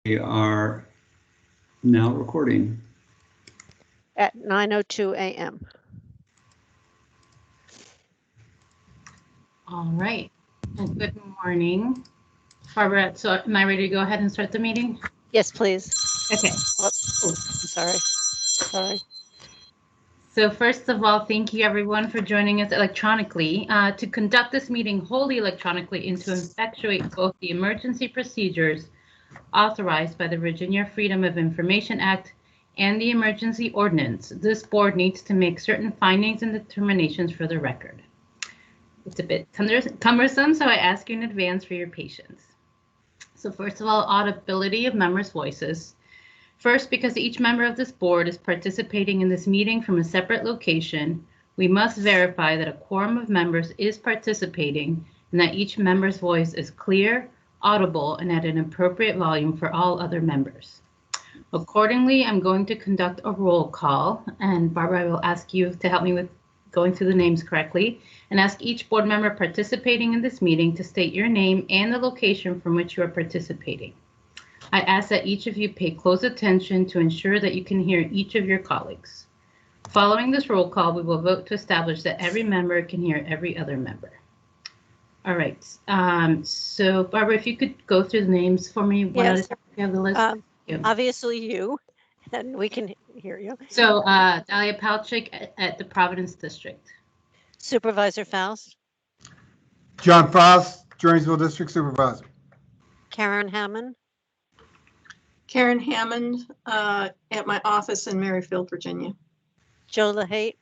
We are now recording. At 9:02 a.m. All right. Well, good morning. Barbara, so am I ready to go ahead and start the meeting? Yes, please. Okay. Oh, sorry. So first of all, thank you everyone for joining us electronically. To conduct this meeting wholly electronically and to effectuate both the emergency procedures authorized by the Virginia Freedom of Information Act and the emergency ordinance, this board needs to make certain findings and determinations for the record. It's a bit cumbersome, so I ask you in advance for your patience. So first of all, audibility of members' voices. First, because each member of this board is participating in this meeting from a separate location, we must verify that a quorum of members is participating and that each member's voice is clear, audible, and at an appropriate volume for all other members. Accordingly, I'm going to conduct a roll call, and Barbara, I will ask you to help me with going through the names correctly, and ask each board member participating in this meeting to state your name and the location from which you are participating. I ask that each of you pay close attention to ensure that you can hear each of your colleagues. Following this roll call, we will vote to establish that every member can hear every other member. All right. So Barbara, if you could go through the names for me, one at a time. You have the list. Obviously you, and we can hear you. So Dahlia Palchik at the Providence District. Supervisor Faust. John Faust, Jonesville District Supervisor. Karen Hammond. Karen Hammond at my office in Merrifield, Virginia. Joe LaHate.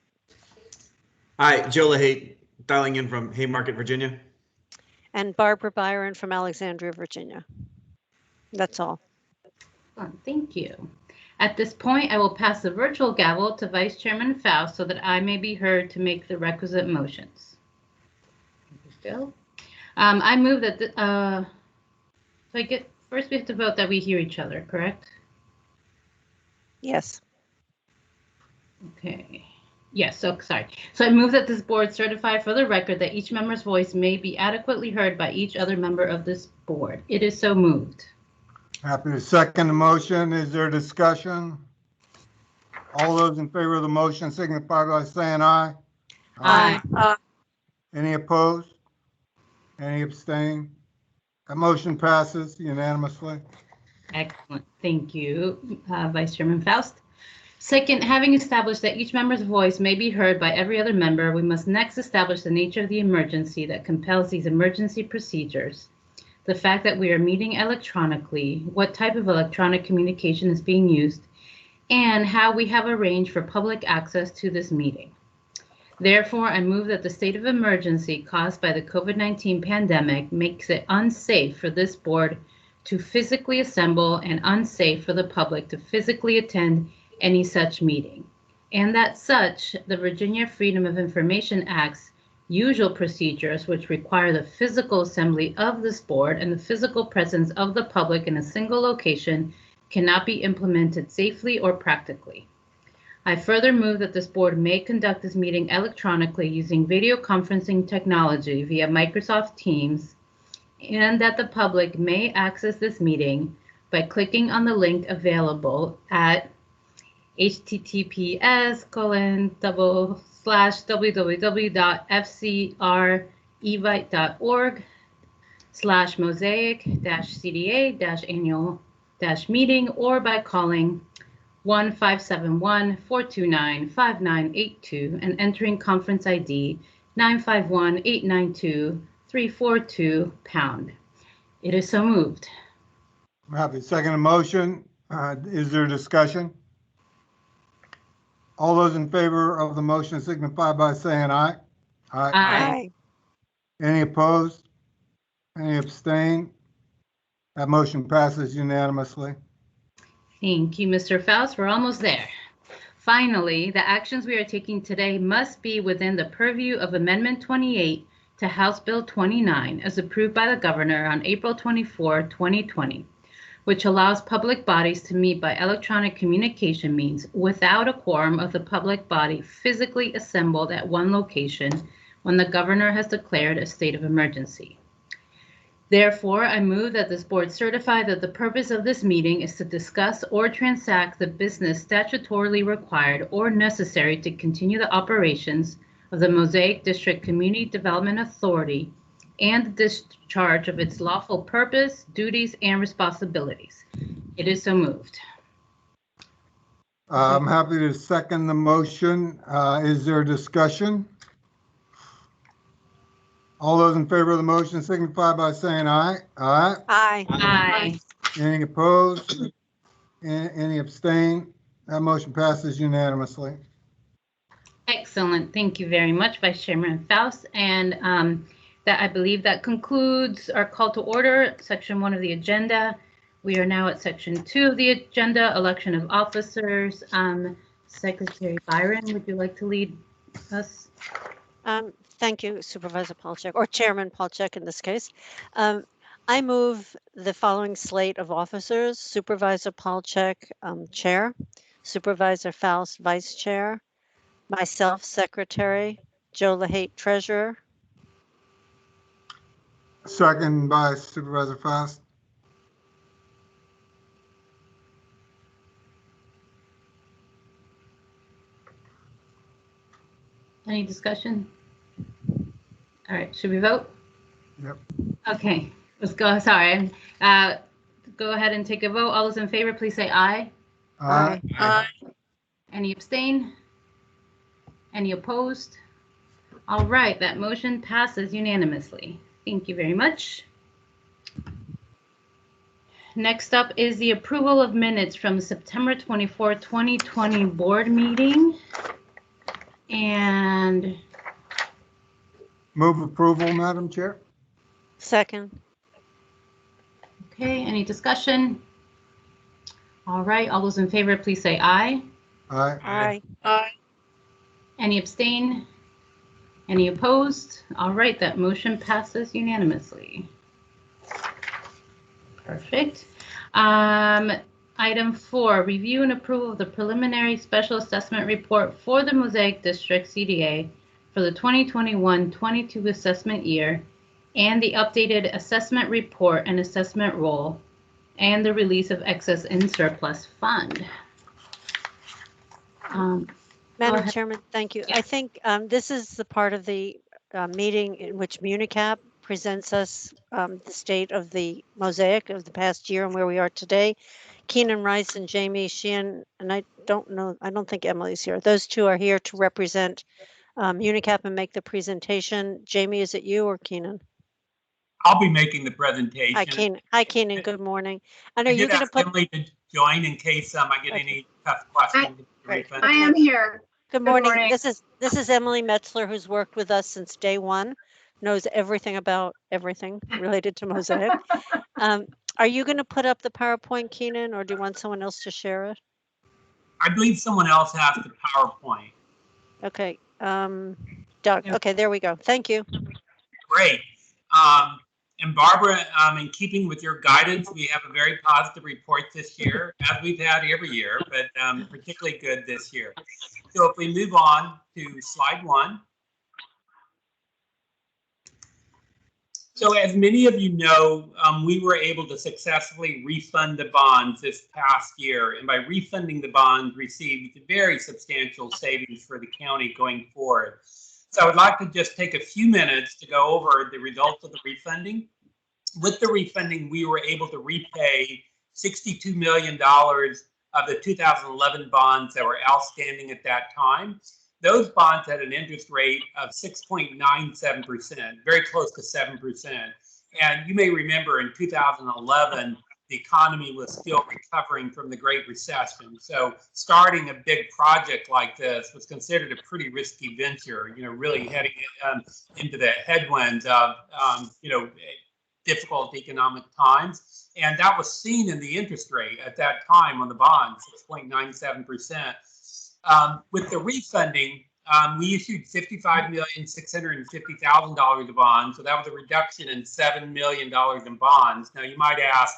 Hi, Joe LaHate, dialing in from Haymarket, Virginia. And Barbara Byron from Alexandria, Virginia. That's all. Thank you. At this point, I will pass the virtual gavel to Vice Chairman Faust so that I may be heard to make the requisite motions. Still, I move that first we have to vote that we hear each other, correct? Yes. Okay. Yes, so sorry. So I move that this board certify for the record that each member's voice may be adequately heard by each other member of this board. It is so moved. Happy to second the motion. Is there discussion? All those in favor of the motion signify by saying aye. Aye. Any opposed? Any abstain? That motion passes unanimously. Excellent. Thank you, Vice Chairman Faust. Second, having established that each member's voice may be heard by every other member, we must next establish the nature of the emergency that compels these emergency procedures, the fact that we are meeting electronically, what type of electronic communication is being used, and how we have arranged for public access to this meeting. Therefore, I move that the state of emergency caused by the COVID-19 pandemic makes it unsafe for this board to physically assemble and unsafe for the public to physically attend any such meeting, and that such the Virginia Freedom of Information Act's usual procedures, which require the physical assembly of this board and the physical presence of the public in a single location, cannot be implemented safely or practically. I further move that this board may conduct this meeting electronically using video conferencing technology via Microsoft Teams, and that the public may access this meeting by clicking on the link available at https://www.fcr-evite.org/mosaic-cda-annual-meeting or by calling 1-571-429-5982 and entering conference ID 951-892-342#. It is so moved. I'm happy to second the motion. Is there discussion? All those in favor of the motion signify by saying aye. Aye. Any opposed? Any abstain? That motion passes unanimously. Thank you, Mr. Faust. We're almost there. Finally, the actions we are taking today must be within the purview of Amendment 28 to House Bill 29, as approved by the Governor on April 24, 2020, which allows public bodies to meet by electronic communication means without a quorum of the public body physically assembled at one location when the Governor has declared a state of emergency. Therefore, I move that this board certify that the purpose of this meeting is to discuss or transact the business statutorily required or necessary to continue the operations of the Mosaic District Community Development Authority and the discharge of its lawful purpose, duties, and responsibilities. It is so moved. I'm happy to second the motion. Is there discussion? All those in favor of the motion signify by saying aye. Aye. Aye. Aye. Any opposed? Any abstain? That motion passes unanimously. Excellent. Thank you very much, Vice Chairman Faust. And that I believe that concludes our call to order, section 1 of the agenda. We are now at section 2 of the agenda, election of officers. Secretary Byron, would you like to lead us? Thank you, Supervisor Polchek, or Chairman Polchek in this case. I move the following slate of officers: Supervisor Polchek, Chair; Supervisor Faust, Vice Chair; myself, Secretary; Joe LaHate, Treasurer. Second by Supervisor Faust. Any discussion? All right, should we vote? Yep. Okay, let's go. Sorry. Go ahead and take a vote. All those in favor, please say aye. Aye. Aye. Any abstain? Any opposed? All right, that motion passes unanimously. Thank you very much. Next up is the approval of minutes from the September 24, 2020 board meeting. And Move approval, Madam Chair. Second. okay, any discussion? All right, all those in favor, please say aye. Aye. Aye. Aye. Any abstain? Any opposed? All right, that motion passes unanimously. Perfect. Item 4, review and approval of the preliminary special assessment report for the Mosaic District CDA for the 2021-22 assessment year, and the updated assessment report and assessment roll, and the release of excess and surplus fund. Madam ahead. Chairman, thank you. Yeah. I think this is the part of the meeting in which Municap presents us the state of the Mosaic of the past year and where we are today. Keenan Rice and Jamie Sheehan, and I don't think Emily's here. Those two are here to represent Municap and make the presentation. Jamie, is it you or Keenan? I'll be making the presentation. Hi, Keenan. Hi, Keenan. Good morning. And I are you did going to ask put? Emily to join in case I get Okay. any tough questions. Great. I am here. Good morning. morning. This is Emily Metzler, who's worked with us since day one, knows everything about everything related to Mosaic. Are you going to put up the PowerPoint, Keenan, or do you want someone else to share it? I believe someone else has the PowerPoint. Okay. Doug. Okay, there we go. Thank you. Great. And Barbara, in keeping with your guidance, we have a very positive report this year, as we've had every year, but particularly good this year. So if we move on to slide 1. So as many of you know, we were able to successfully refund the bonds this past year, and by refunding the bonds, received very substantial savings for the county going forward. So I would like to just take a few minutes to go over the results of the refunding. With the refunding, we were able to repay $62 million of the 2011 bonds that were outstanding at that time. Those bonds had an interest rate of 6.97%, very close to 7%. And you may remember in 2011, the economy was still recovering from the Great Recession. So starting a big project like this was considered a pretty risky venture, really heading into the headwinds of, difficult economic times. And that was seen in the interest rate at that time on the bonds, 6.97%. With the refunding, we issued $55,650,000 of bonds. So that was a reduction in $7 million in bonds. Now you might ask,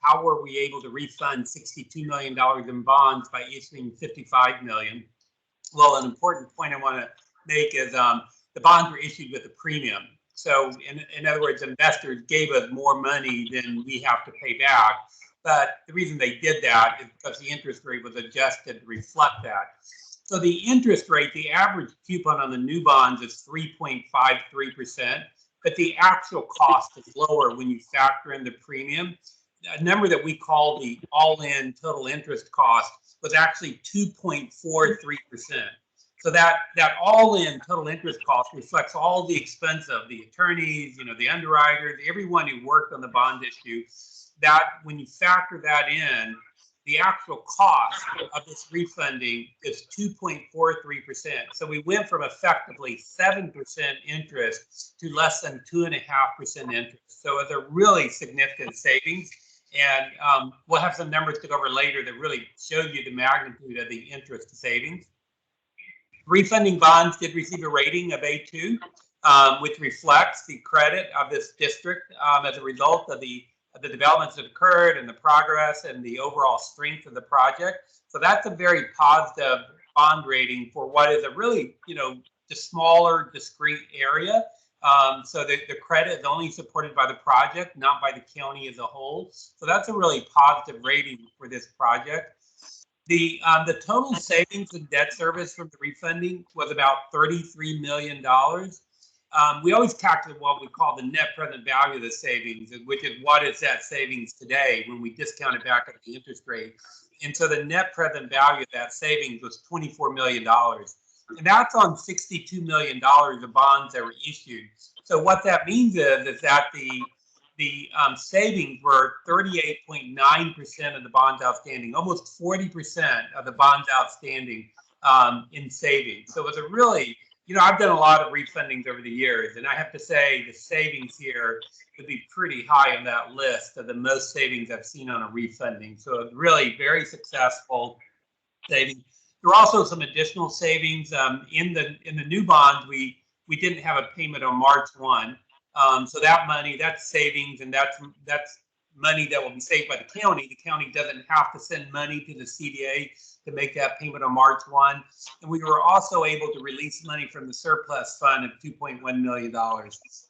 how were we able to refund $62 million in bonds by issuing $55 million? Well, an important point I want to make is the bonds were issued with a premium. So in other words, investors gave us more money than we have to pay back. But the reason they did that is because the interest rate was adjusted to reflect that. So the interest rate, the average coupon on the new bonds is 3.53%, but the actual cost is lower when you factor in the premium. A number that we call the all-in total interest cost was actually 2.43%. So that all-in total interest cost reflects all the expense of the attorneys, the underwriters, everyone who worked on the bond issue. That when you factor that in, the actual cost of this refunding is 2.43%. So we went from effectively 7% interest to less than 2.5% interest. So it's a really significant savings. And we'll have some numbers to go over later that really show you the magnitude of the interest savings. Refunding bonds did receive a rating of A2, which reflects the credit of this district as a result of the developments that occurred and the progress and the overall strength of the project. So that's a very positive bond rating for what is a really, the smaller, discrete area. So the credit is only supported by the project, not by the county as a whole. So that's a really positive rating for this project. The total savings in debt service from the refunding was about $33 million. We always calculate what we call the net present value of the savings, which is what is that savings today when we discount it back at the interest rate. And so the net present value of that savings was $24 million. And that's on $62 million of bonds that were issued. So what that means is that the savings were 38.9% of the bonds outstanding, almost 40% of the bonds outstanding in savings. So it was a really, I've done a lot of refundings over the years, and I have to say the savings here would be pretty high on that list of the most savings I've seen on a refunding. So it's really very successful savings. There were also some additional savings in the new bonds. We didn't have a payment on March 1. So that money, that's savings, and that's money that will be saved by the county. The county doesn't have to send money to the CDA to make that payment on March 1. And we were also able to release money from the surplus fund of $2.1 million.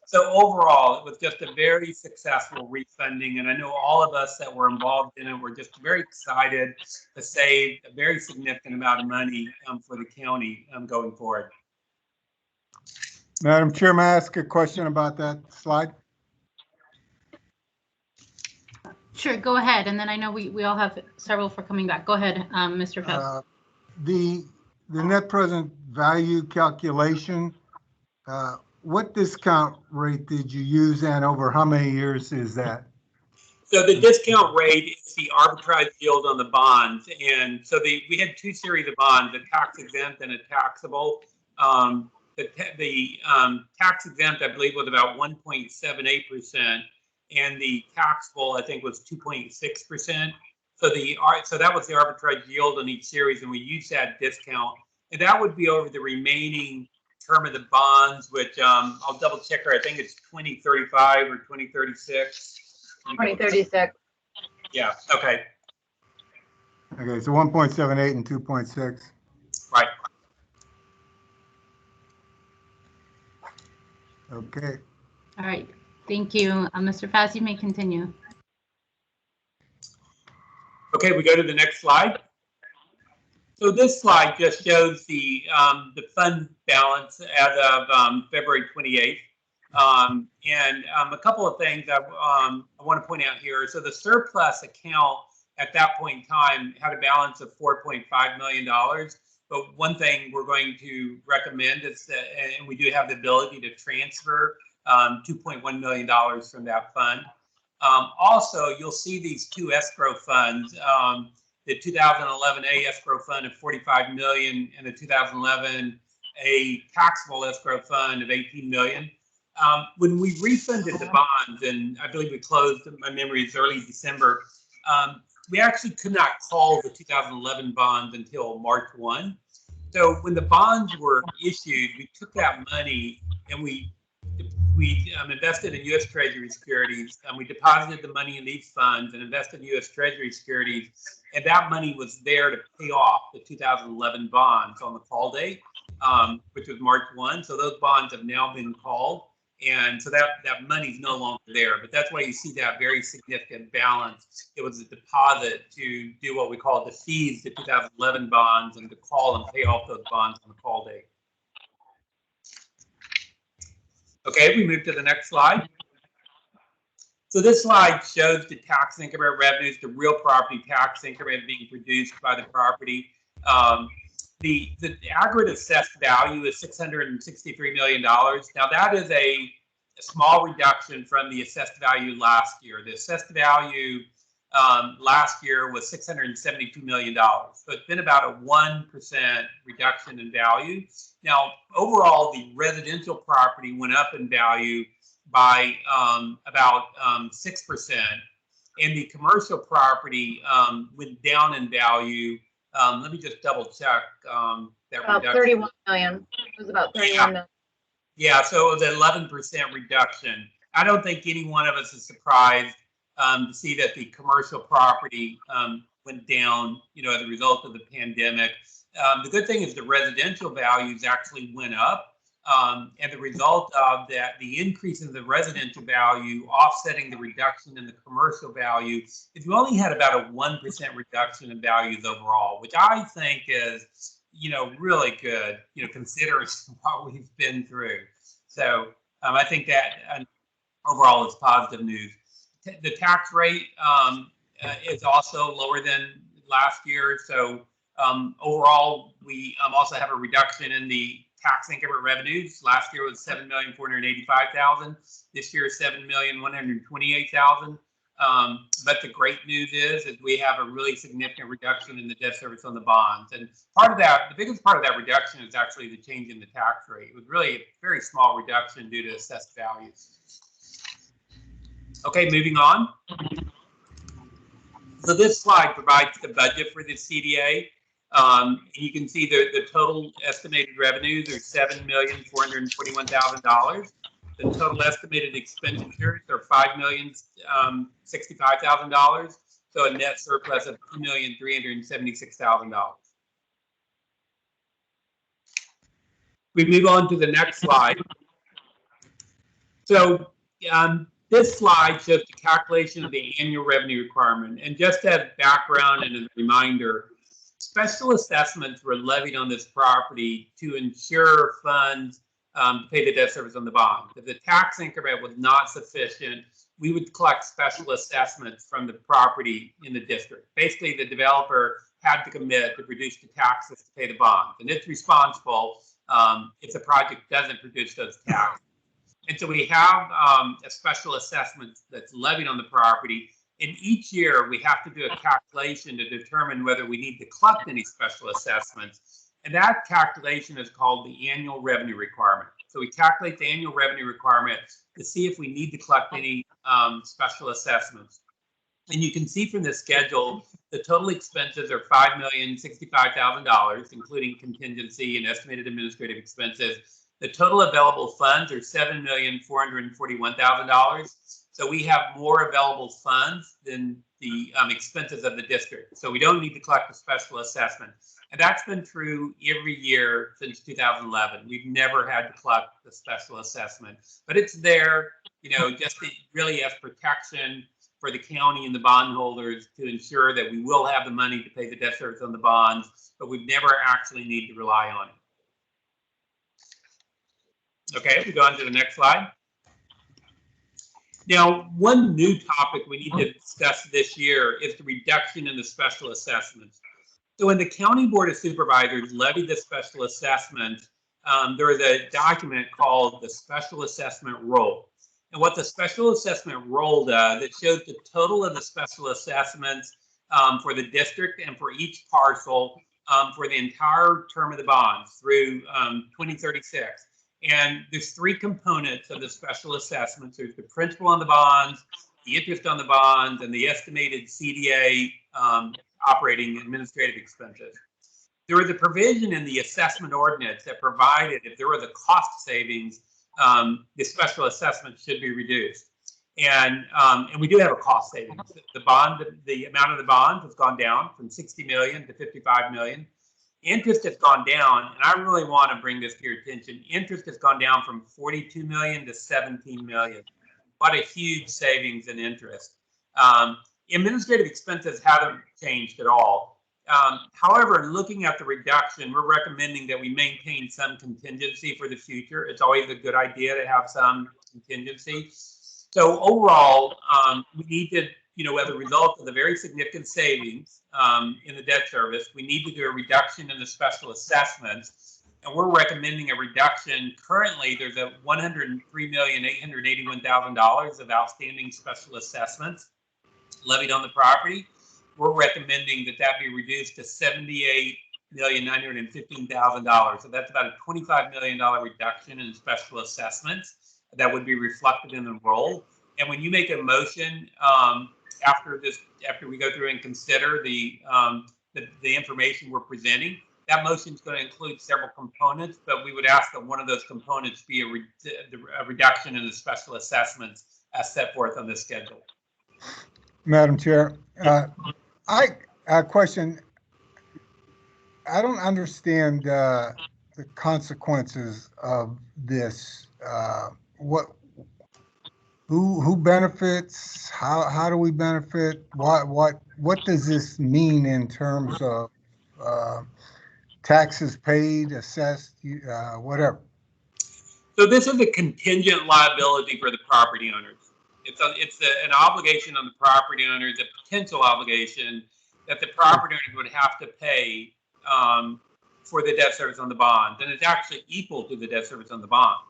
So overall, it was just a very successful refunding. And I know all of us that were involved in it were just very excited to save a very significant amount of money for the county going forward. Madam Chair, may I ask a question about that slide? Sure, go ahead. And then I know we all have several for coming back. Go ahead, Mr. Faust. The net present value calculation, what discount rate did you use and over how many years is that? So the discount rate is the arbitrage yield on the bonds. And so we had two series of bonds, a tax exempt and a taxable. The tax exempt, I believe, was about 1.78%. And the taxable, I think, was 2.6%. So that was the arbitrage yield on each series, and we used that discount. And that would be over the remaining term of the bonds, which I'll double check her. I think it's 2035 or 2036. 2036. Yeah. Okay. Okay, so 1.78 and 2.6. Right. Okay. All right. Thank you. Mr. Faust, you may continue. Okay, we go to the next slide. So this slide just shows the fund balance as of February 28th. And a couple of things I want to point out here. So the surplus account at that point in time had a balance of $4.5 million. But one thing we're going to recommend is that, and we do have the ability to transfer $2.1 million from that fund. Also, you'll see these two escrow funds, the 2011A escrow fund of $45 million and the 2011A taxable escrow fund of $18 million. When we refunded the bonds, and I believe we closed, my memory is early December, we actually could not call the 2011 bonds until March 1. So when the bonds were issued, we took that money and we invested in U.S. Treasury securities, and we deposited the money in these funds and invested in U.S. Treasury securities, and that money was there to pay off the 2011 bonds on the call date, which was March 1. So those bonds have now been called, And so that money's no longer there, but that's why you see that very significant balance. It was a deposit to do what we call the fees to 2011 bonds and to call and pay off those bonds on the call date. Okay, we move to the next slide. So this slide shows the tax increment revenues, the real property tax increment being produced by the property. The aggregate assessed value is $663 million. Now that is a small reduction from the assessed value last year. The assessed value last year was $672 million. So it's been about a 1% reduction in value. Now, overall, the residential property went up in value by about 6%, and the commercial property went down in value. Let me just double check that about reduction. 31 million. It was about 31 million. Yeah, so it was an 11% reduction. I don't think any one of us is surprised to see that the commercial property went down, as a result of the pandemic. The good thing is the residential values actually went up. And the result of that, the increase in the residential value offsetting the reduction in the commercial value, is we only had about a 1% reduction in values overall, which I think is, really good, considering what we've been through. So I think that overall is positive news. The tax rate is also lower than last year. So overall, we also have a reduction in the tax increment revenues. Last year was $7,485,000. This year is $7,128,000. But the great news is we have a really significant reduction in the debt service on the bonds. And part of that, the biggest part of that reduction is actually the change in the tax rate. It was really a very small reduction due to assessed values. Okay, moving on. So this slide provides the budget for the CDA. You can see the total estimated revenues are $7,421,000. The total estimated expenditures are $5,065,000. So a net surplus of $2,376,000. We move on to the next slide. So this slide shows the calculation of the annual revenue requirement. And just as background and as a reminder, special assessments were levied on this property to ensure funds to pay the debt service on the bond. If the tax increment was not sufficient, we would collect special assessments from the property in the district. Basically, the developer had to commit to produce the taxes to pay the bond, and it's responsible if the project doesn't produce those taxes. And so we have a special assessment that's levied on the property. And each year we have to do a calculation to determine whether we need to collect any special assessments. And that calculation is called the annual revenue requirement. So we calculate the annual revenue requirement to see if we need to collect any special assessments. And you can see from this schedule, the total expenses are $5,065,000, including contingency and estimated administrative expenses. The total available funds are $7,441,000. So we have more available funds than the expenses of the district. So we don't need to collect a special assessment. And that's been true every year since 2011. We've never had to collect a special assessment, but it's there, just really as protection for the county and the bondholders to ensure that we will have the money to pay the debt service on the bonds, but we've never actually need to rely on it. Okay, we go on to the next slide. Now, one new topic we need to discuss this year is the reduction in the special assessments. So when the County Board of Supervisors levied the special assessment, there was a document called the Special Assessment Roll. And what the Special Assessment Roll does, it shows the total of the special assessments for the district and for each parcel for the entire term of the bonds through 2036. And there's three components of the special assessments. There's the principal on the bonds, the interest on the bonds, and the estimated CDA operating administrative expenses. There was a provision in the assessment ordinance that provided if there was a cost savings, the special assessment should be reduced. And we do have a cost savings. The amount of the bonds has gone down from 60 million to 55 million. interest has gone down, and I really want to bring this to your attention. Interest has gone down from 42 million to 17 million. What a huge savings in interest. Administrative expenses haven't changed at all. However, looking at the reduction, we're recommending that we maintain some contingency for the future. It's always a good idea to have some contingency. So overall, we need to, as a result of the very significant savings in the debt service, we need to do a reduction in the special assessments. And we're recommending a reduction. Currently, there's a $103,881,000 of outstanding special assessments levied on the property. We're recommending that be reduced to $78,915,000. So that's about a $25 million reduction in special assessments that would be reflected in the roll. And when you make a motion after we go through and consider the information we're presenting, that motion is going to include several components, but we would ask that one of those components be a reduction in the special assessments as set forth on this schedule. Madam Chair, question. I don't understand the consequences of this. Who benefits? How do we benefit? What does this mean in terms of taxes paid, assessed, whatever? So this is a contingent liability for the property owners. It's an obligation on the property owners, a potential obligation that the property owners would have to pay for the debt service on the bonds, and it's actually equal to the debt service on the bonds.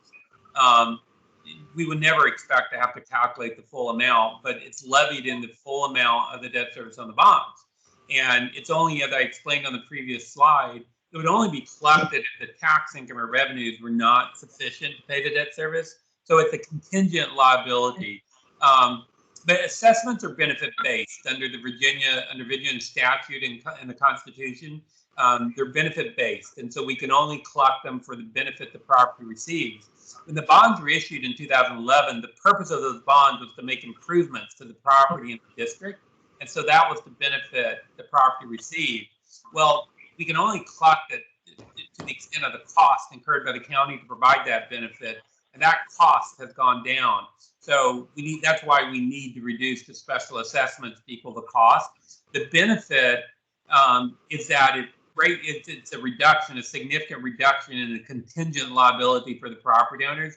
We would never expect to have to calculate the full amount, but it's levied in the full amount of the debt service on the bonds. And it's only, as I explained on the previous slide, it would only be collected if the tax increment revenues were not sufficient to pay the debt service. So it's a contingent liability. But assessments are benefit-based under the Virginia statute and the Constitution. They're benefit-based, and so we can only collect them for the benefit the property receives. When the bonds were issued in 2011, the purpose of those bonds was to make improvements to the property in the district, and so that was the benefit the property received. Well, we can only collect it to the extent of the cost incurred by the county to provide that benefit, and that cost has gone down. So that's why we need to reduce the special assessments to equal the cost. The benefit is that it's a reduction, a significant reduction in the contingent liability for the property owners.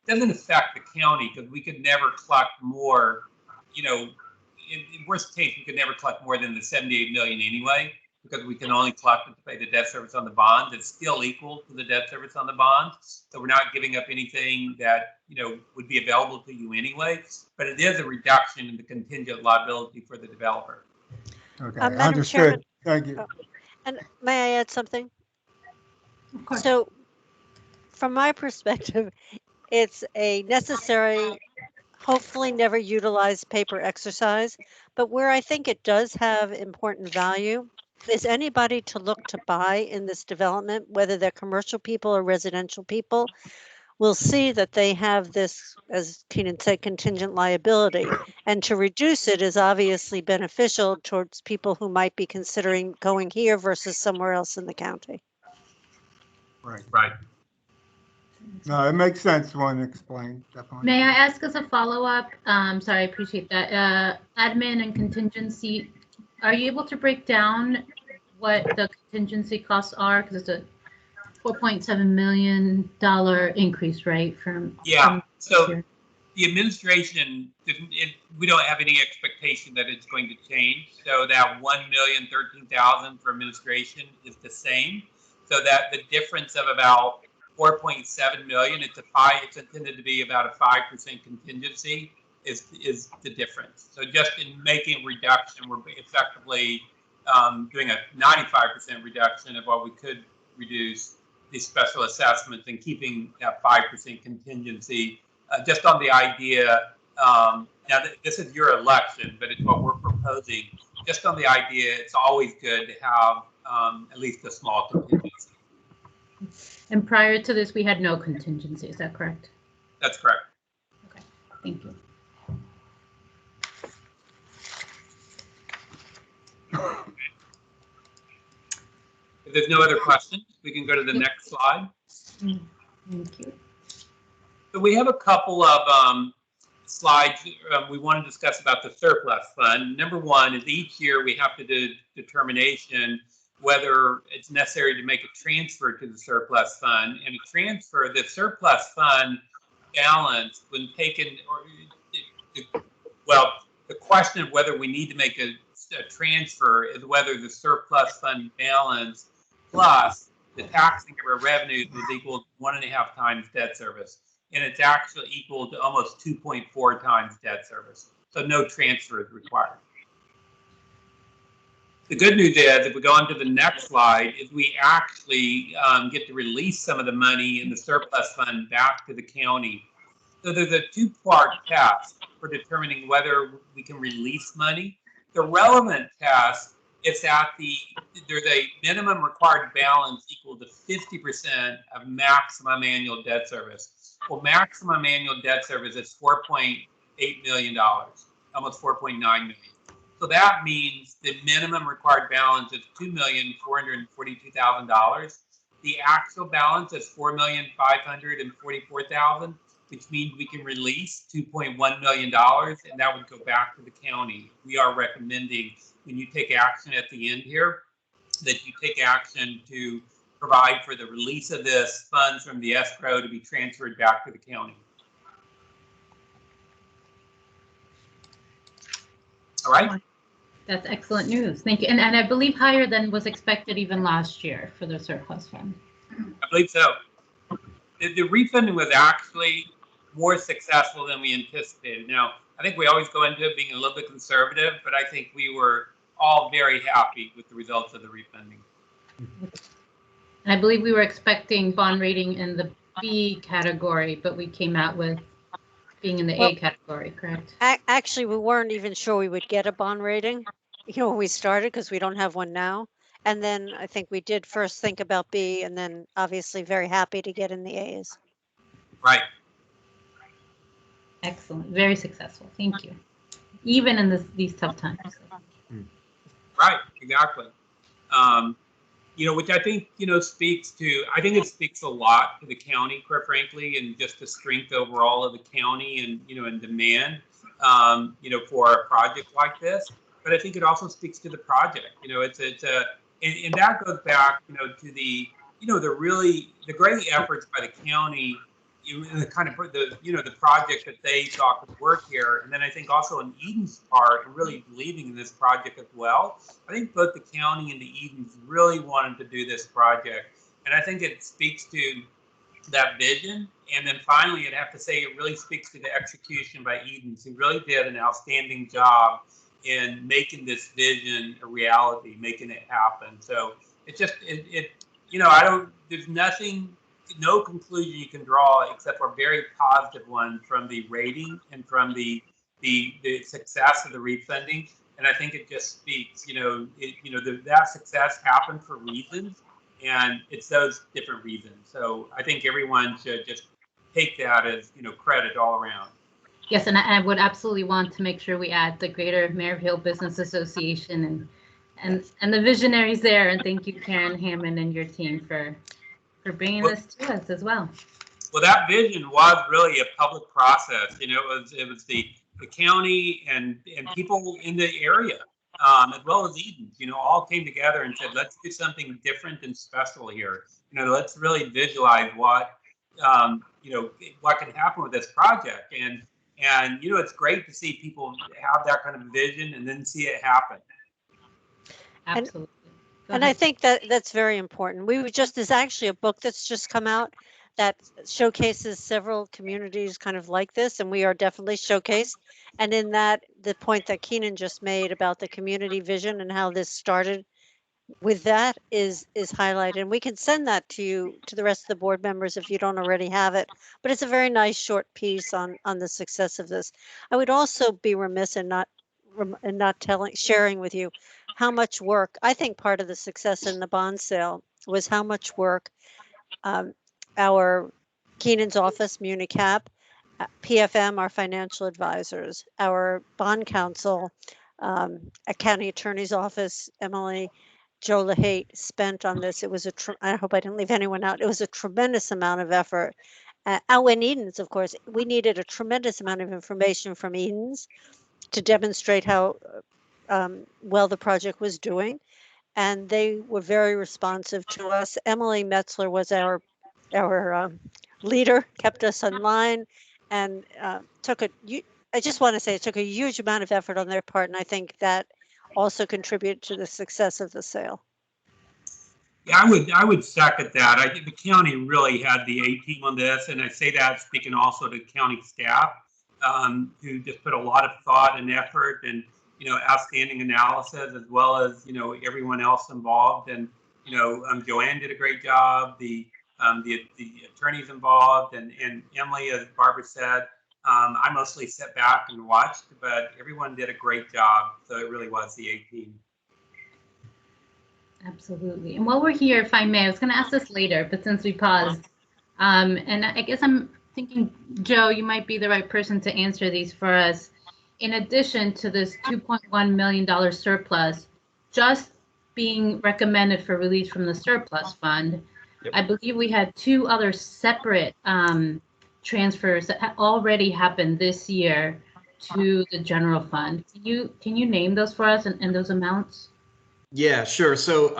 Doesn't affect the county because we could never collect more, in worst case, we could never collect more than the 78 million anyway, because we can only collect it to pay the debt service on the bonds. It's still equal to the debt service on the bonds. So we're not giving up anything that, would be available to you anyway, but it is a reduction in the contingent liability for the developer. Okay, Madam understood. Chairman, Thank you. and may I add something? Of course. So from my perspective, it's a necessary, hopefully never utilized paper exercise, but where I think it does have important value is anybody to look to buy in this development, whether they're commercial people or residential people, will see that they have this, as Keenan said, contingent liability. And to reduce it is obviously beneficial towards people who might be considering going here versus somewhere else in the county. Right. No, it makes sense when explained, definitely. May I ask as a follow-up? Sorry, I appreciate that. Admin and contingency, are you able to break down what the contingency costs are? Because it's a $4.7 million increase, right? So the administration, we don't have any expectation that it's going to change. So that $1,013,000 for administration is the same. So that the difference of about $4.7 million, it's intended to be about a 5% contingency is the difference. So just in making a reduction, we're effectively doing a 95% reduction of what we could reduce these special assessments and keeping that 5% contingency just on the idea. Now this is your election, but it's what we're proposing. Just on the idea, it's always good to have at least a small contingency. And prior to this, we had no contingency. Is that correct? That's correct. Okay, thank you. there's no other questions, we can go to the next slide. Thank you. So we have a couple of slides we want to discuss about the surplus fund. Number one is each year we have to do determination whether it's necessary to make a transfer to the surplus fund. And a transfer, the surplus fund balance when taken, well, the question of whether we need to make a transfer is whether the surplus fund balance plus the taxing of our revenues was equal to 1.5 times debt service. And it's actually equal to almost 2.4 times debt service. So no transfer is required. The good news is, if we go on to the next slide, is we actually get to release some of the money in the surplus fund back to the county. So there's a two-part test for determining whether we can release money. The relevant test is that there's a minimum required balance equal to 50% of maximum annual debt service. Well, maximum annual debt service is $4.8 million, almost $4.9 million. So that means the minimum required balance is $2,442,000. The actual balance is $4,544,000, which means we can release $2.1 million, and that would go back to the county. We are recommending, when you take action at the end here, that you take action to provide for the release of this funds from the escrow to be transferred back to the county. All right. That's excellent news. Thank you. And I believe higher than was expected even last year for the surplus fund. I believe so. The refunding was actually more successful than we anticipated. Now, I think we always go into it being a little bit conservative, but I think we were all very happy with the results of the refunding. And I believe we were expecting bond rating in the B category, but we came out with being in the A category, correct? Actually, we weren't even sure we would get a bond rating, when we started, because we don't have one now. And then I think we did first think about B, and then obviously very happy to get in the A's. Right. Excellent. Very successful. Thank you. Even in these tough times. Right. Exactly. Which I think, speaks to, I think it speaks a lot to the county, quite frankly, and just the strength overall of the county and, and demand, for a project like this. But I think it also speaks to the project. And that goes back, to the great efforts by the county, the kind of the project that they thought could work here. And then I think also on Eden's part, and really believing in this project as well. I think both the county and the Edens really wanted to do this project. And I think it speaks to that vision. And then finally, I'd have to say it really speaks to the execution by Edens, who really did an outstanding job in making this vision a reality, making it happen. So it's just, there's no conclusion you can draw except for very positive one from the rating and from the success of the refunding. And I think it just speaks, that success happened for reasons, and it's those different reasons. So I think everyone should just take that as, credit all around. Yes, and I would absolutely want to make sure we add the Greater Maryville Business Association and the visionaries there. And thank you, Karen Hammond and your team for bringing this to us as well. Well, that vision was really a public process. It was the county and people in the area, as well as Edens, all came together and said, let's do something different and special here. Let's really visualize what can happen with this project. And it's great to see people have that kind of vision and then see it happen. Absolutely. And I think that's very important. There's actually a book that's just come out that showcases several communities kind of like this, and we are definitely showcased. And in that, the point that Keenan just made about the community vision and how this started with that is highlighted. And we can send that to you, to the rest of the board members if you don't already have it. But it's a very nice short piece on the success of this. I would also be remiss in not sharing with you how much work. I think part of the success in the bond sale was how much work our Keenan's office, Municap, PFM, our financial advisors, our bond counsel, a county attorney's office, Emily, Joe LaHate spent on this. It was I hope I didn't leave anyone out. It was a tremendous amount of effort. And Edens, of course, we needed a tremendous amount of information from Edens to demonstrate how well the project was doing. And they were very responsive to us. Emily Metzler was our leader, kept us in line, and I just want to say it took a huge amount of effort on their part, and I think that also contributed to the success of the sale. Yeah, I would second that. I think the county really had the A team on this, and I say that speaking also to county staff, who just put a lot of thought and effort and outstanding analysis, as well as everyone else involved. And Joanne did a great job. The attorneys involved, and Emily, as Barbara said, I mostly sat back and watched, but everyone did a great job. So it really was the A team. Absolutely. And while we're here, if I may, I was going to ask this later, but since we paused, and I guess I'm thinking, Joe, you might be the right person to answer these for us. In addition to this $2.1 million surplus, just being recommended for release from the surplus fund, yep. I believe we had two other separate transfers that had already happened this year to the general fund. Can you name those for us and those amounts? Yeah, sure. So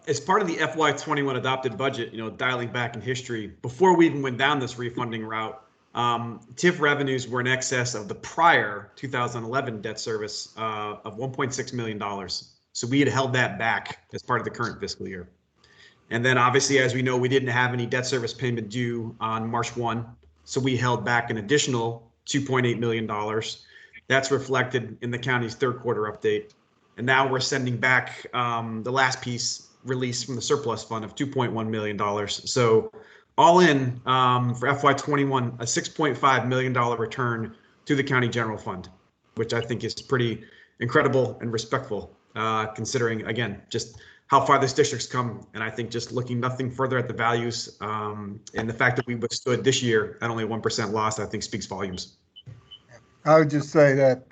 as part of the FY21 adopted budget, dialing back in history, before we even went down this refunding route, TIF revenues were in excess of the prior 2011 debt service of $1.6 million. So we had held that back as part of the current fiscal year. And then obviously, as we know, we didn't have any debt service payment due on March 1. So we held back an additional $2.8 million. That's reflected in the county's third quarter update. And now we're sending back the last piece released from the surplus fund of $2.1 million. So all in for FY21, a $6.5 million return to the county general fund, which I think is pretty incredible and respectful, considering, again, just how far this district's come. And I think just looking nothing further at the values and the fact that we withstood this year at only 1% loss, I think speaks volumes. I would just say that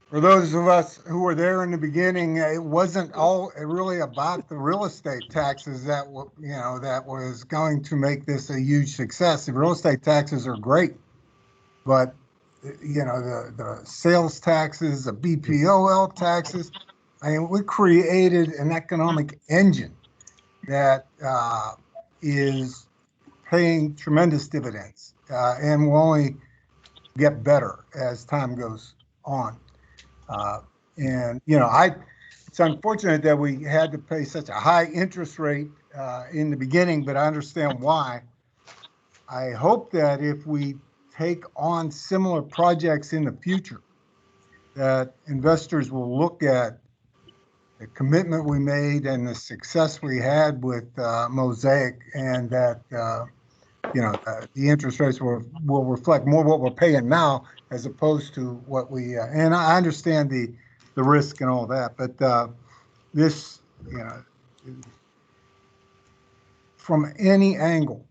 for those of us who were there in the beginning, it wasn't all really about the real estate taxes that that was going to make this a huge success. The real estate taxes are great, but the sales taxes, the BPOL taxes. I mean, we created an economic engine that is paying tremendous dividends and will only get better as time goes on. It's unfortunate that we had to pay such a high interest rate in the beginning, but I understand why. I hope that if we take on similar projects in the future, that investors will look at the commitment we made and the success we had with Mosaic, and that the interest rates will reflect more what we're paying now as opposed to what we and I understand the risk and all that, but this from any angle,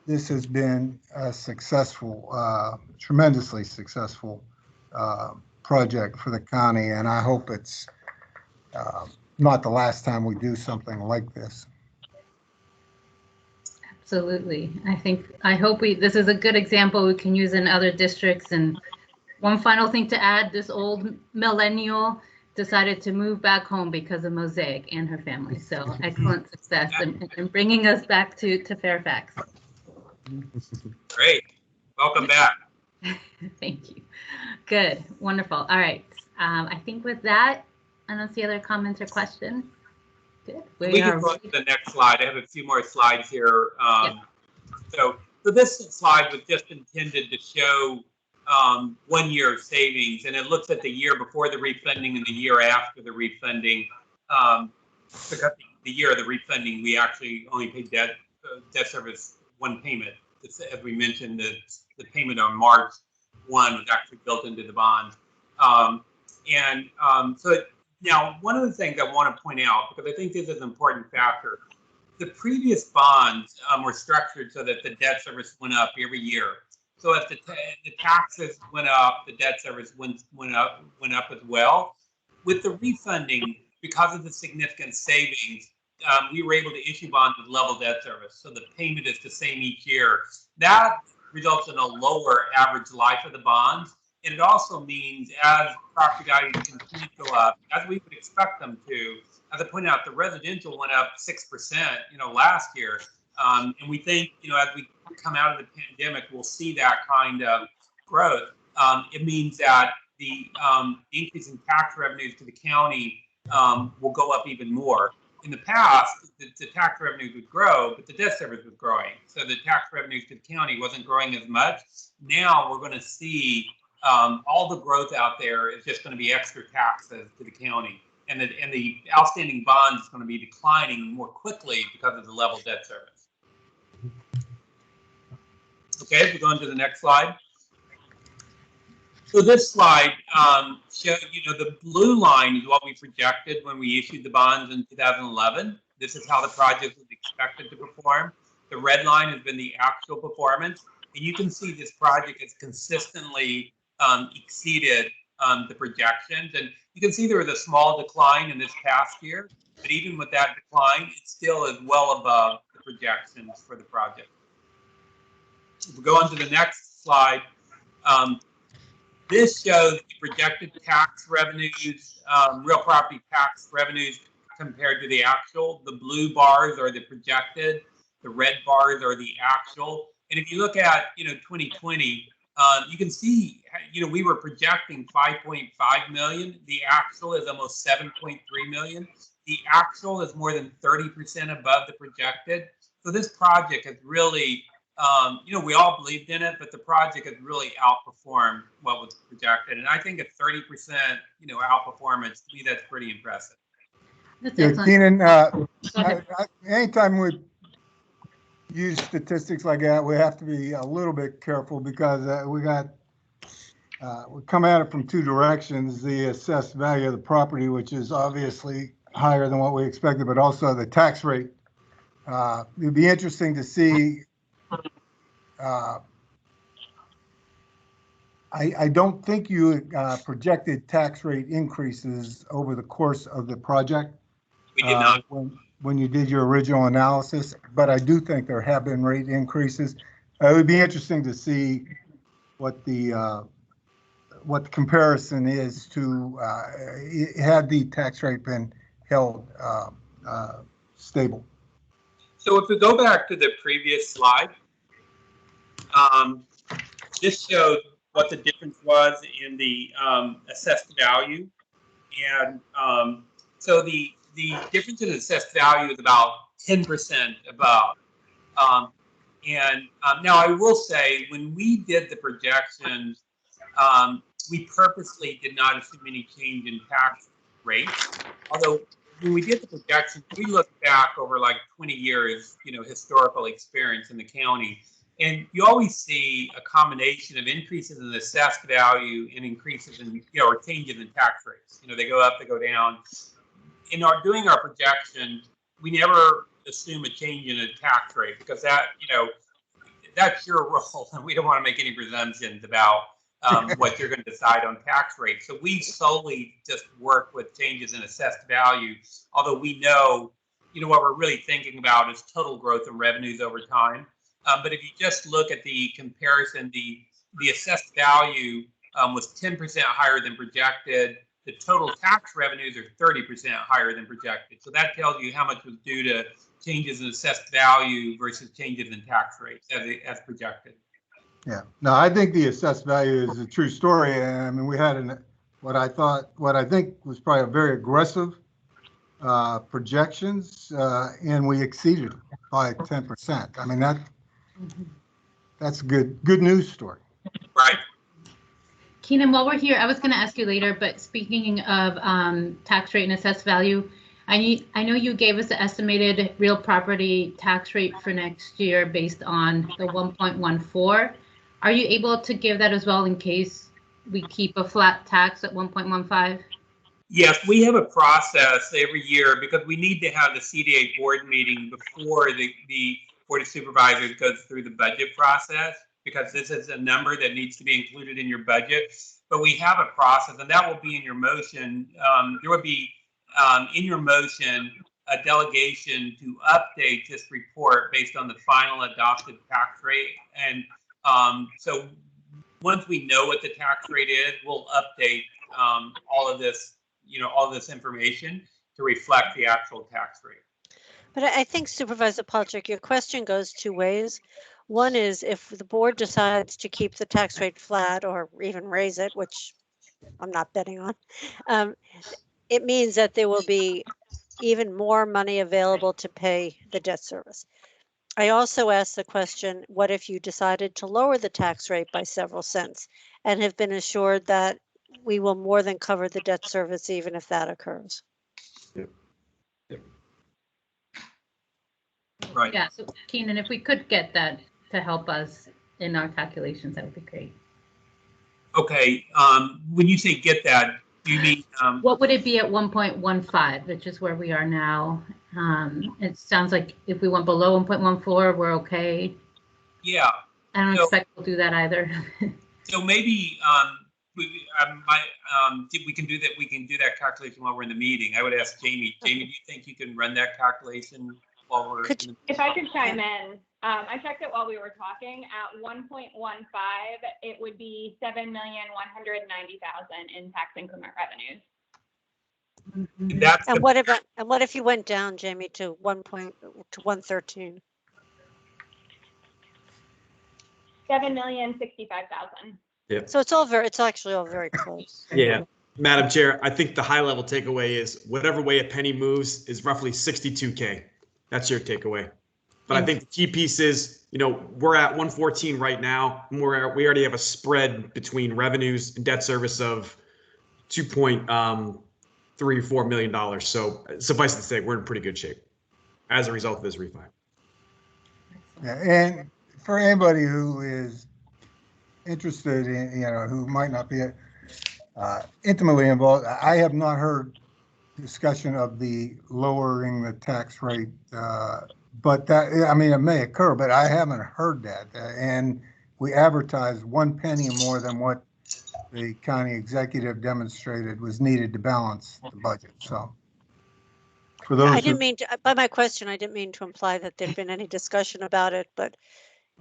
this has been a successful, tremendously successful project for the county, and I hope it's not the last time we do something like this. Absolutely. I hope this is a good example we can use in other districts. And one final thing to add, this old millennial decided to move back home because of Mosaic and her family. So excellent success in bringing us back to Fairfax. Great. Welcome back. Thank you. Good. Wonderful. All right. I think with that, I don't see other comments or questions. Good. We can go to the next slide. I have a few more slides here. So this slide was just intended to show 1 year of savings, and it looks at the year before the refunding and the year after the refunding. Because the year of the refunding, we actually only paid debt service one payment. As we mentioned, the payment on March 1 was actually built into the bond. Now, one of the things I want to point out, because I think this is an important factor, the previous bonds were structured so that the debt service went up every year. So if the taxes went up, the debt service went up as well. With the refunding, because of the significant savings, we were able to issue bonds with level debt service. So the payment is the same each year. That results in a lower average life of the bonds. And it also means as property values continue to go up, as we would expect them to, as I pointed out, the residential went up 6%, last year. And we think, as we come out of the pandemic, we'll see that kind of growth. It means that the increase in tax revenues to the county will go up even more. In the past, the tax revenues would grow, but the debt service was growing. So the tax revenues to the county wasn't growing as much. Now we're going to see all the growth out there is just going to be extra taxes to the county. And the outstanding bonds is going to be declining more quickly because of the level debt service. Okay, we go on to the next slide. So this slide shows, the blue line is what we projected when we issued the bonds in 2011. This is how the project was expected to perform. The red line has been the actual performance. And you can see this project has consistently exceeded the projections. And you can see there was a small decline in this past year. But even with that decline, it still is well above the projections for the project. If we go on to the next slide, this shows the projected tax revenues, real property tax revenues compared to the actual. The blue bars are the projected, the red bars are the actual. And if you look at, 2020, you can see, we were projecting 5.5 million. The actual is almost 7.3 million. The actual is more than 30% above the projected. So this project has really, we all believed in it, but the project has really outperformed what was projected. And I think a 30%, outperformance, to me, that's pretty impressive. That's Yeah, excellent. Keenan, anytime we use statistics like that, we have to be a little bit careful because we come at it from two directions: the assessed value of the property, which is obviously higher than what we expected, but also the tax rate. It'd be interesting to see. I don't think you projected tax rate increases over the course of the project. We did not. When you did your original analysis, but I do think there have been rate increases. It would be interesting to see what the comparison is to had the tax rate been held stable. So if we go back to the previous slide, this showed what the difference was in the assessed value. And so the difference in assessed value is about 10% above. Now I will say, when we did the projections, we purposely did not assume any change in tax rates. Although when we did the projections, we looked back over like 20 years, historical experience in the county. And you always see a combination of increases in the assessed value and increases in, or changes in tax rates. They go up, they go down. In doing our projections, we never assume a change in a tax rate because that, that's your role, and we don't want to make any presumptions about what you're going to decide on tax rates. So we solely just work with changes in assessed value, although we know, what we're really thinking about is total growth in revenues over time. But if you just look at the comparison, the assessed value was 10% higher than projected. The total tax revenues are 30% higher than projected. So that tells you how much was due to changes in assessed value versus changes in tax rates as projected. Yeah, no, I think the assessed value is a true story. I mean, we had what I think was probably a very aggressive projections, and we exceeded by 10%. I mean, that's a good news story. Right. Keenan, while we're here, I was going to ask you later, but speaking of tax rate and assessed value, I know you gave us the estimated real property tax rate for next year based on the 1.14. Are you able to give that as well in case we keep a flat tax at 1.15? Yes, we have a process every year because we need to have the CDA board meeting before the Board of Supervisors goes through the budget process, because this is a number that needs to be included in your budget. But we have a process, and that will be in your motion. There will be in your motion a delegation to update this report based on the final adopted tax rate. And so once we know what the tax rate is, we'll update all of this, all this information to reflect the actual tax rate. But I think Supervisor Palchik, your question goes two ways. One is if the board decides to keep the tax rate flat or even raise it, which I'm not betting on, it means that there will be even more money available to pay the debt service. I also asked the question, what if you decided to lower the tax rate by several cents and have been assured that we will more than cover the debt service even if that occurs? Right. Yeah, so Keenan, if we could get that to help us in our calculations, that would be great. Okay. When you say get that, do you mean what would it be at 1.15, which is where we are now? It sounds like if we went below 1.14, we're okay. Yeah. I don't expect we'll do that either. So maybe we can do that. We can do that calculation while we're in the meeting. I would ask Jamie. Jamie, do you think you can run that calculation while we're? If I could chime in, I checked it while we were talking. At 1.15, it would be $7,190,000 in tax increment revenues. That's and what if you went down, Jamie, to 113? $7,065,000. Yeah. So it's actually all very close. Yeah. Madam Chair, I think the high level takeaway is whatever way a penny moves is roughly 62K. That's your takeaway. But I think the key piece is, we're at 114 right now. And we already have a spread between revenues and debt service of $2.34 million. So suffice to say, we're in pretty good shape as a result of this refi. Yeah, and for anybody who is interested in, who might not be intimately involved, I have not heard discussion of the lowering the tax rate, but that, it may occur, but I haven't heard that. And we advertised 1 penny more than what the county executive demonstrated was needed to balance the budget. So for those I didn't mean to, by my question, I didn't mean to imply that there'd been any discussion about it, but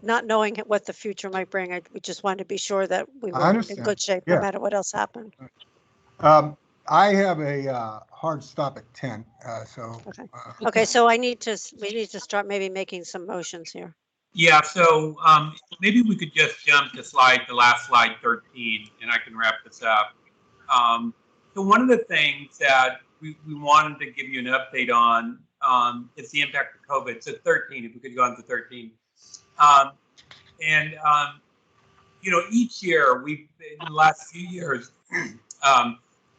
not knowing what the future might bring, we just wanted to be sure that we were in good shape no matter what else happened. I have a hard stop at 10. Okay, so we need to start maybe making some motions here. Yeah, so maybe we could just jump to the last slide 13, and I can wrap this up. So one of the things that we wanted to give you an update on is the impact of COVID. So 13, if we could go on to 13. Each year, in the last few years,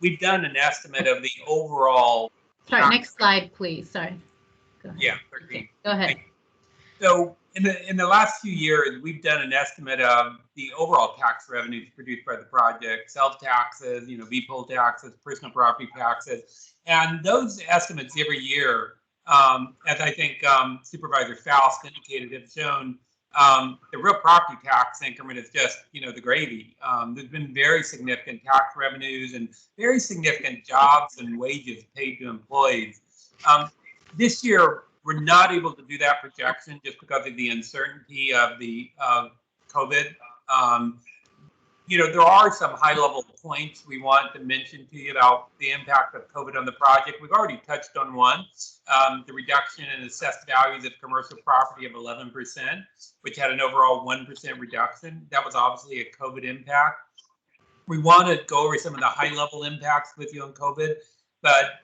we've done an estimate of the overall. Sorry, next slide, please. Sorry. Go ahead. Yeah, 13. Okay, go ahead. So in the last few years, we've done an estimate of the overall tax revenues produced by the project, sales taxes, VPOL taxes, personal property taxes, and those estimates every year, as I think Supervisor Faust indicated, have shown the real property tax increment is just, the gravy. There's been very significant tax revenues and very significant jobs and wages paid to employees. This year, we're not able to do that projection just because of the uncertainty of COVID. There are some high-level points we want to mention to you about the impact of COVID on the project. We've already touched on one, the reduction in assessed values of commercial property of 11%, which had an overall 1% reduction. That was obviously a COVID impact. We want to go over some of the high-level impacts with you on COVID, but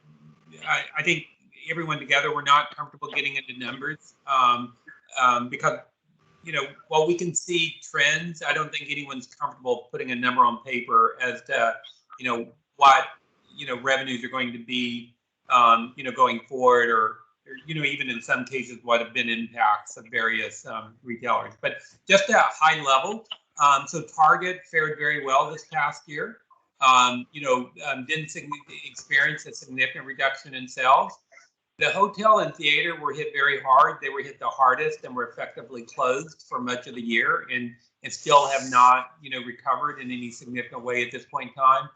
I think everyone together, we're not comfortable getting into numbers because while we can see trends, I don't think anyone's comfortable putting a number on paper as to, what, revenues are going to be, going forward or, even in some cases, what have been impacts of various retailers. But just at a high level, so Target fared very well this past year, didn't experience a significant reduction in sales. The hotel and theater were hit very hard. They were hit the hardest and were effectively closed for much of the year and still have not, recovered in any significant way at this point in time.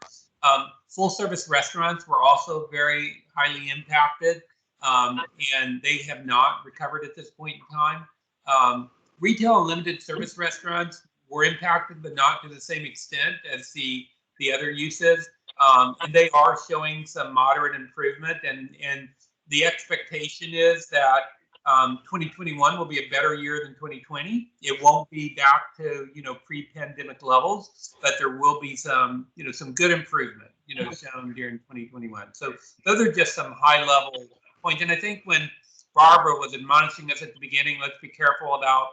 Full service restaurants were also very highly impacted, and they have not recovered at this point in time. Retail and limited service restaurants were impacted, but not to the same extent as the other uses. And they are showing some moderate improvement, and the expectation is that 2021 will be a better year than 2020. It won't be back to pre-pandemic levels, but there will be some some good improvement shown during 2021. So those are just some high-level points. And I think when Barbara was admonishing us at the beginning, let's be careful about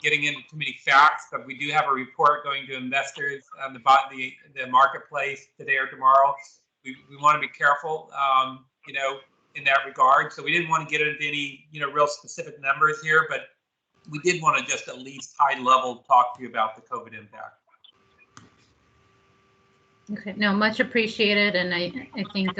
getting into too many facts, but we do have a report going to investors on the marketplace today or tomorrow. We want to be careful, in that regard. So we didn't want to get into any, real specific numbers here, but we did want to just at least high level talk to you about the COVID impact. Okay, no, much appreciated. And I think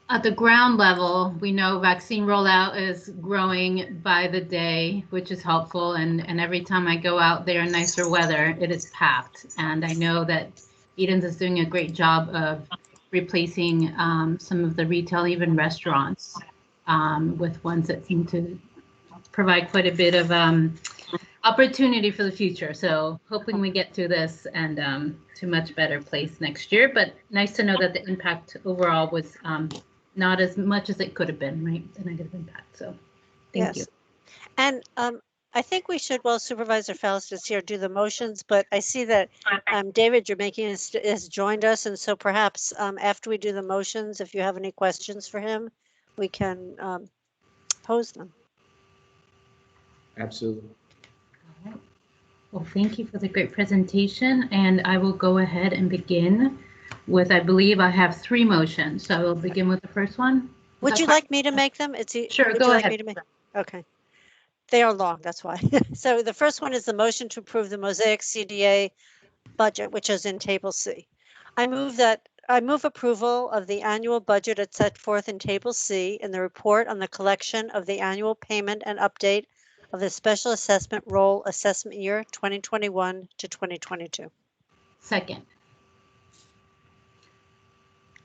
at the ground level, we know vaccine rollout is growing by the day, which is helpful. And every time I go out there in nicer weather, it is packed. And I know that Eden's is doing a great job of replacing some of the retail, even restaurants, with ones that seem to provide quite a bit of opportunity for the future. So hoping we get to this and to much better place next year. But nice to know that the impact overall was not as much as it could have been, right? The negative impact. So thank you. And I think we should, while Supervisor Faust is here, do the motions, but I see that David Jermakian has joined us. And so perhaps after we do the motions, if you have any questions for him, we can pose them. Absolutely. All right. Well, thank you for the great presentation. And I will go ahead and begin with, I believe I have 3 motions. So I will begin with the first one. Would you like me to make them? Sure, go ahead. Okay. They are long, that's why. So the first one is the motion to approve the Mosaic CDA budget, which is in Table C. I move approval of the annual budget as set forth in Table C in the report on the collection of the annual payment and update of the special assessment roll assessment year 2021 to 2022. Second.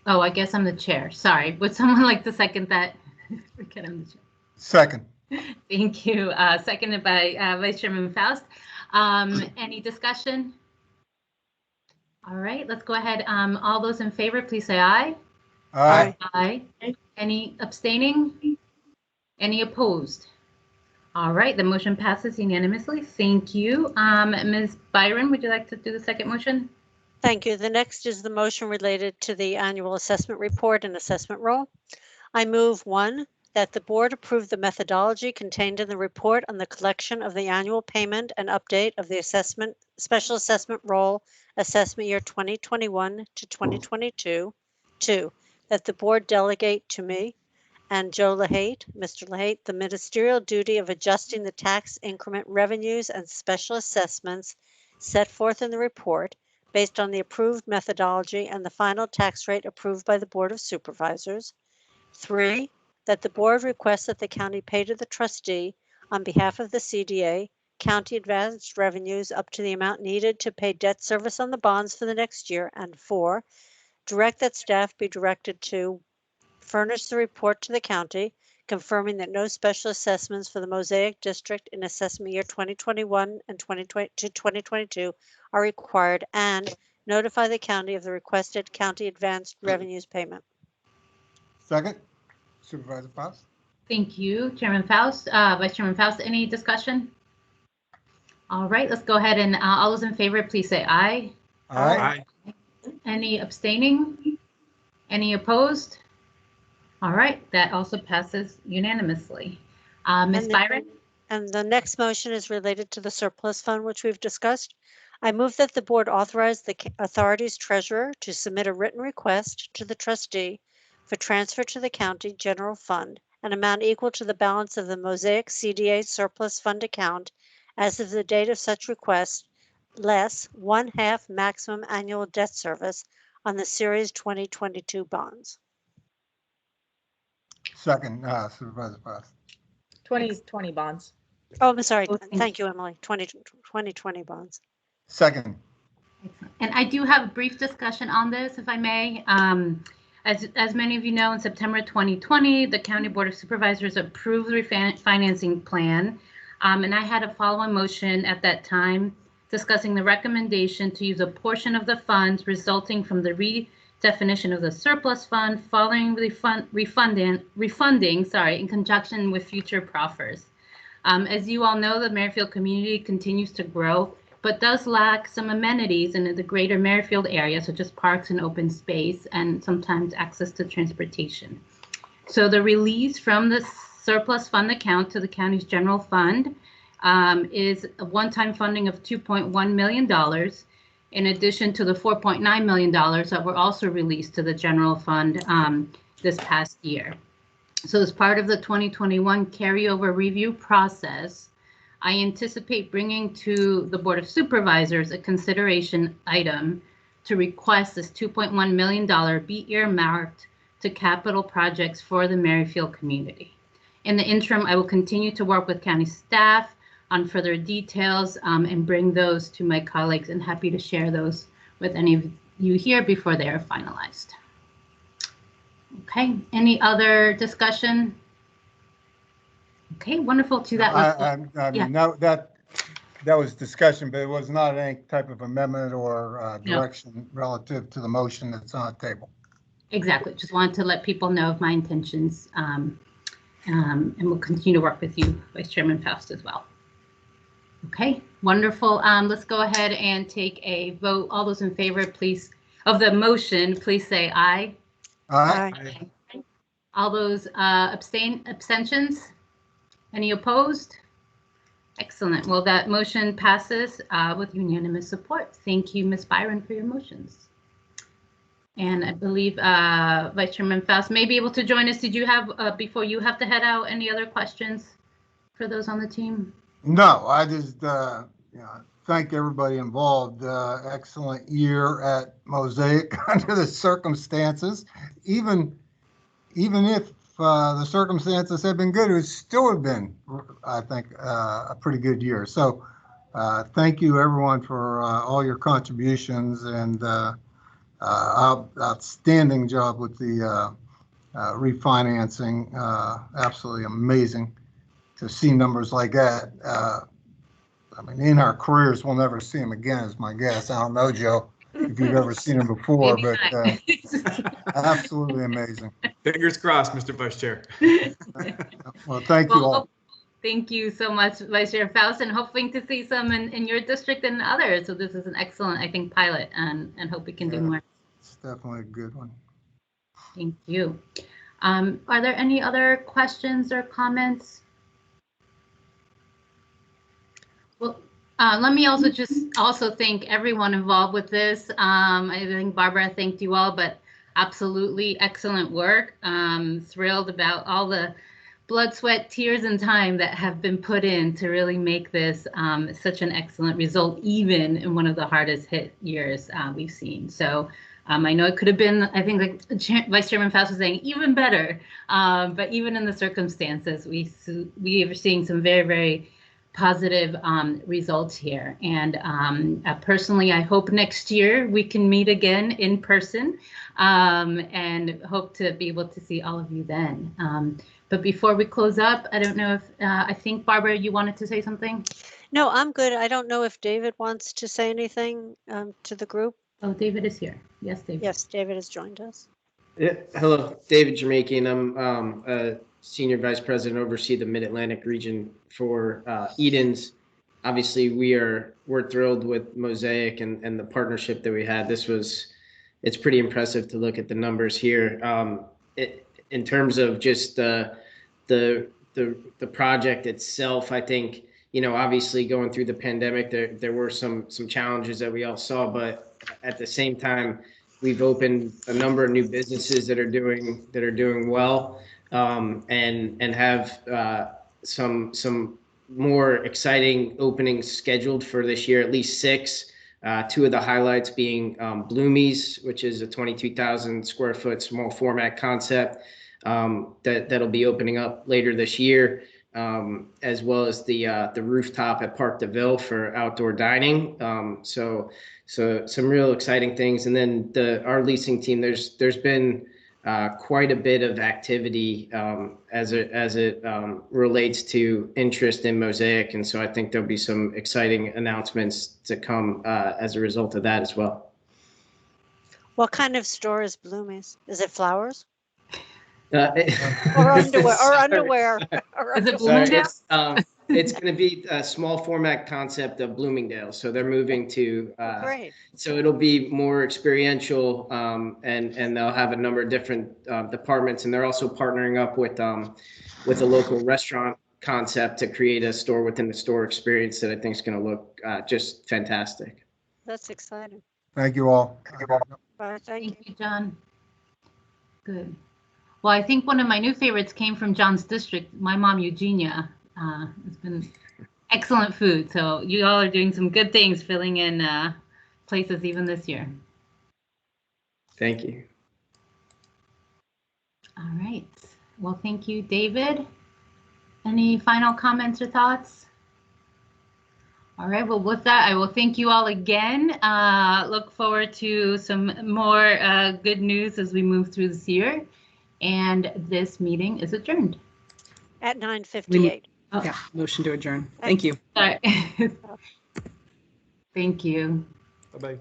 Oh, I guess I'm the chair. Sorry. Would someone like to second that? Forget I'm the chair. Second. Thank you. Seconded by Vice Chairman Faust. Any discussion? All right, let's go ahead. All those in favor, please say aye. Aye. Aye. Any abstaining? Any opposed? All right, the motion passes unanimously. Thank you. Ms. Byron, would you like to do the second motion? Thank you. The next is the motion related to the annual assessment report and assessment roll. I move 1, that the board approve the methodology contained in the report on the collection of the annual payment and update of the special assessment roll assessment year 2021 to 2022. 2, that the board delegate to me and Joe LaHate, Mr. LaHate, the ministerial duty of adjusting the tax increment revenues and special assessments set forth in the report based on the approved methodology and the final tax rate approved by the Board of Supervisors. 3, that the board requests that the county pay to the trustee on behalf of the CDA county advanced revenues up to the amount needed to pay debt service on the bonds for the next year. And 4, direct that staff be directed to furnish the report to the county confirming that no special assessments for the Mosaic District in assessment year 2021 and 2020 to 2022 are required, and notify the county of the requested county advanced revenues payment. Second. Supervisor Faust. Thank you, Chairman Faust. Vice Chairman Faust, any discussion? All right, let's go ahead and all those in favor, please say aye. Aye. Aye. Any abstaining? Any opposed? All right, that also passes unanimously. Ms. Byron? And the next motion is related to the surplus fund, which we've discussed. I move that the board authorize the authority's treasurer to submit a written request to the trustee for transfer to the county general fund, an amount equal to the balance of the Mosaic CDA surplus fund account as of the date of such request, less 1/2 maximum annual debt service on the Series 2022 bonds. Second. Supervisor Faust. 2020 bonds. Oh, I'm sorry. Oh, thank Thank you, Emily. 2020 bonds. Second. And I do have a brief discussion on this, if I may. As many of you know, in September 2020, the County Board of Supervisors approved the refinancing plan. And I had a follow-on motion at that time discussing the recommendation to use a portion of the funds resulting from the redefinition of the surplus fund following refunding in conjunction with future proffers. As you all know, the Merrifield community continues to grow, but does lack some amenities in the greater Merrifield area, such as parks and open space, and sometimes access to transportation. So the release from the surplus fund account to the county's general fund is a one-time funding of $2.1 million, in addition to the $4.9 million that were also released to the general fund this past year. So as part of the 2021 carryover review process, I anticipate bringing to the Board of Supervisors a consideration item to request this $2.1 million be earmarked to capital projects for the Merrifield community. In the interim, I will continue to work with county staff on further details and bring those to my colleagues, and happy to share those with any of you here before they are finalized. Okay, any other discussion? Okay, wonderful. To that was I mean, that was discussion, but it was not any type of amendment or direction relative to the motion that's on the table. Exactly. Just wanted to let people know of my intentions, and we'll continue to work with you, Vice Chairman Faust, as well. Okay, wonderful. Let's go ahead and take a vote. All those in favor, please, of the motion, please say aye. Aye. Aye. All those abstentions? Any opposed? Excellent. Well, that motion passes with unanimous support. Thank you, Ms. Byron, for your motions. And I believe Vice Chairman Faust may be able to join us. Did you have, before you have to head out, any other questions for those on the team? No, I just thank everybody involved. Excellent year at Mosaic under the circumstances. Even if the circumstances had been good, it would still have been, I think, a pretty good year. So thank you, everyone, for all your contributions, and outstanding job with the refinancing. Absolutely amazing to see numbers like that. I mean, in our careers, we'll never see them again, is my guess. I don't know, Joe, if you've ever seen them before, but absolutely amazing. Fingers crossed, Mr. Vice Chair. Well, thank you all. Thank you so much, Vice Chair Faust, and hoping to see some in your district and others. So this is an excellent, I think, pilot, and hope we can do more. It's definitely a good one. Thank you. Are there any other questions or comments? Well, let me also thank everyone involved with this. I think Barbara thanked you all, but absolutely excellent work. Thrilled about all the blood, sweat, tears, and time that have been put in to really make this such an excellent result, even in one of the hardest hit years we've seen. So I know it could have been, I think, like Vice Chairman Faust was saying, even better. But even in the circumstances, we are seeing some very, very positive results here. And personally, I hope next year we can meet again in person, and hope to be able to see all of you then. But before we close up, I don't know if, I think, Barbara, you wanted to say something? No, I'm good. I don't know if David wants to say anything to the group. Oh, David is here. Yes, David. Yes, David has joined us. Yeah, hello, David Jamaican. I'm a Senior Vice President, oversee the Mid-Atlantic region for Edens. Obviously, we're thrilled with Mosaic and the partnership that we had. It's pretty impressive to look at the numbers here. In terms of just the project itself, I think, obviously going through the pandemic, there were some challenges that we all saw, but at the same time, we've opened a number of new businesses that are doing well, and have some more exciting openings scheduled for this year, at least 6. 2 of the highlights being Bloomies, which is a 22,000 square foot small format concept that'll be opening up later this year, as well as the rooftop at Park DeVille for outdoor dining. So So some real exciting things. And then our leasing team, there's been quite a bit of activity as it relates to interest in Mosaic. And so I think there'll be some exciting announcements to come as a result of that as well. What kind of store is Bloomie's? Is it flowers? Or Or underwear? Or underwear? Is it Sorry, Bloomingdale? it's going to be a small format concept of Bloomingdale. So they're moving to, Great. so it'll be more experiential, and they'll have a number of different departments, and they're also partnering up with a local restaurant concept to create a store within the store experience that I think is going to look just fantastic. That's exciting. Thank you all. Bye, thank you. Thank you, John. Good. Well, I think one of my new favorites came from John's district, my mom, Eugenia. It's been excellent food. So you all are doing some good things, filling in places even this year. Thank you. All right. Well, thank you, David. Any final comments or thoughts? All right. Well, with that, I will thank you all again. Look forward to some more good news as we move through this year. And this meeting is adjourned. At 9:58. Oh, Yeah, motion to adjourn. Thank you. sorry. Thank you. Bye-bye.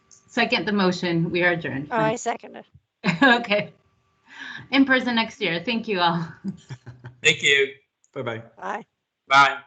Second the motion. We are adjourned. Oh, I second it. Okay. In person next year. Thank you all. Thank you. Bye-bye. Bye. Bye.